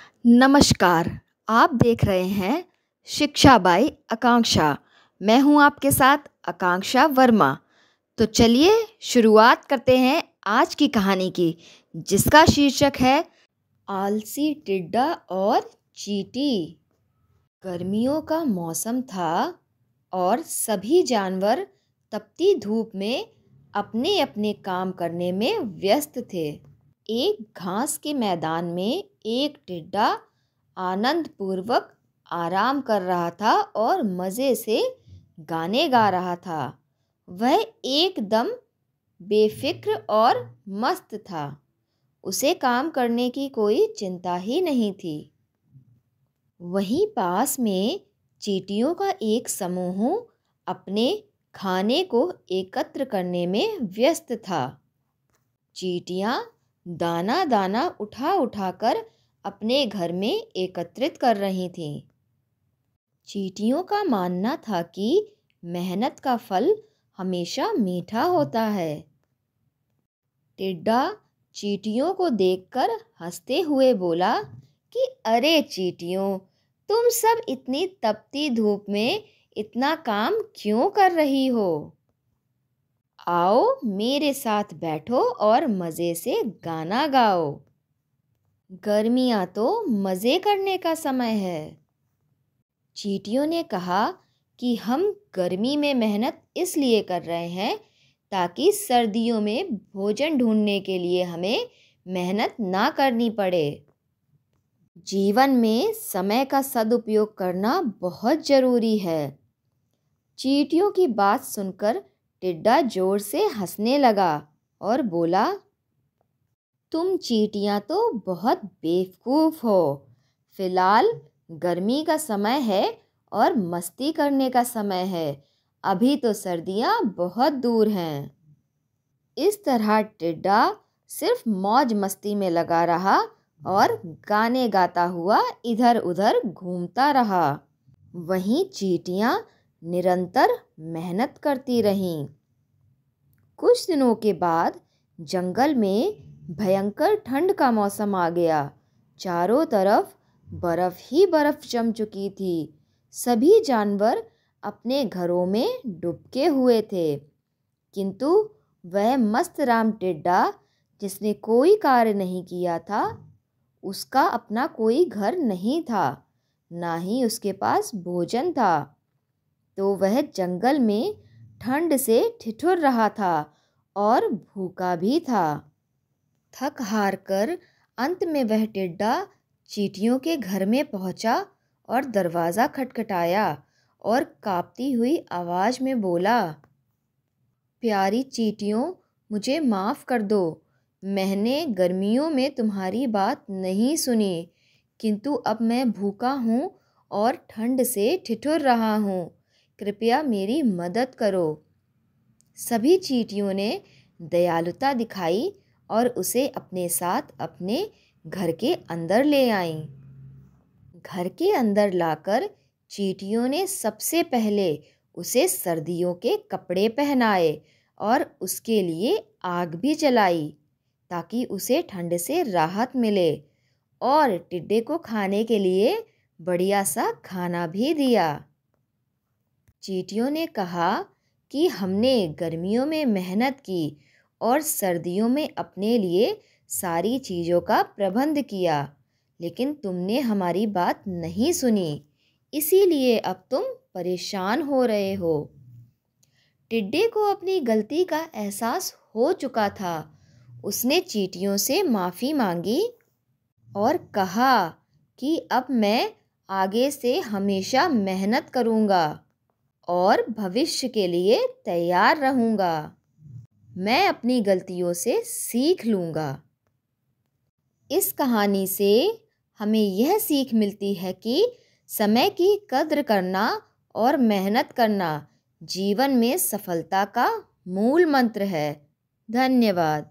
नमस्कार। आप देख रहे हैं शिक्षा बाई आकांक्षा। मैं हूं आपके साथ आकांक्षा वर्मा। तो चलिए शुरुआत करते हैं आज की कहानी की, जिसका शीर्षक है आलसी टिड्डा और चींटी। गर्मियों का मौसम था और सभी जानवर तपती धूप में अपने अपने काम करने में व्यस्त थे। एक घास के मैदान में एक टिड्डा आनंदपूर्वक आराम कर रहा था और मज़े से गाने गा रहा था। वह एकदम बेफिक्र और मस्त था। उसे काम करने की कोई चिंता ही नहीं थी। वहीं पास में चींटियों का एक समूह अपने खाने को एकत्र करने में व्यस्त था। चींटियाँ दाना दाना उठा उठा कर अपने घर में एकत्रित कर रही थीं। चींटियों का मानना था कि मेहनत का फल हमेशा मीठा होता है। टिड्डा चींटियों को देखकर हंसते हुए बोला कि अरे चींटियों, तुम सब इतनी तपती धूप में इतना काम क्यों कर रही हो? आओ मेरे साथ बैठो और मज़े से गाना गाओ। गर्मियाँ तो मज़े करने का समय है। चींटियों ने कहा कि हम गर्मी में मेहनत इसलिए कर रहे हैं ताकि सर्दियों में भोजन ढूंढने के लिए हमें मेहनत ना करनी पड़े। जीवन में समय का सदुपयोग करना बहुत ज़रूरी है। चींटियों की बात सुनकर टिड्डा जोर से हंसने लगा और बोला, तुम चींटियाँ तो बहुत बेवकूफ़ हो। फ़िलहाल गर्मी का समय है और मस्ती करने का समय है। अभी तो सर्दियाँ बहुत दूर हैं। इस तरह टिड्डा सिर्फ मौज मस्ती में लगा रहा और गाने गाता हुआ इधर उधर घूमता रहा। वहीं चींटियाँ निरंतर मेहनत करती रहीं। कुछ दिनों के बाद जंगल में भयंकर ठंड का मौसम आ गया। चारों तरफ बर्फ ही बर्फ जम चुकी थी। सभी जानवर अपने घरों में डुबके हुए थे, किंतु वह मस्त राम टिड्डा, जिसने कोई कार्य नहीं किया था, उसका अपना कोई घर नहीं था, ना ही उसके पास भोजन था। तो वह जंगल में ठंड से ठिठुर रहा था और भूखा भी था। थक हार कर अंत में वह टिड्डा चींटियों के घर में पहुंचा और दरवाज़ा खटखटाया और कांपती हुई आवाज़ में बोला, प्यारी चींटियों, मुझे माफ़ कर दो। मैंने गर्मियों में तुम्हारी बात नहीं सुनी, किंतु अब मैं भूखा हूँ और ठंड से ठिठुर रहा हूँ। कृपया मेरी मदद करो। सभी चींटियों ने दयालुता दिखाई और उसे अपने साथ अपने घर के अंदर ले आईं। घर के अंदर लाकर चींटियों ने सबसे पहले उसे सर्दियों के कपड़े पहनाए और उसके लिए आग भी जलाई ताकि उसे ठंड से राहत मिले, और टिड्डे को खाने के लिए बढ़िया सा खाना भी दिया। चींटियों ने कहा कि हमने गर्मियों में मेहनत की और सर्दियों में अपने लिए सारी चीज़ों का प्रबंध किया, लेकिन तुमने हमारी बात नहीं सुनी, इसीलिए अब तुम परेशान हो रहे हो। टिड्डे को अपनी गलती का एहसास हो चुका था। उसने चींटियों से माफ़ी मांगी और कहा कि अब मैं आगे से हमेशा मेहनत करूँगा और भविष्य के लिए तैयार रहूँगा। मैं अपनी गलतियों से सीख लूँगा। इस कहानी से हमें यह सीख मिलती है कि समय की कद्र करना और मेहनत करना जीवन में सफलता का मूल मंत्र है। धन्यवाद।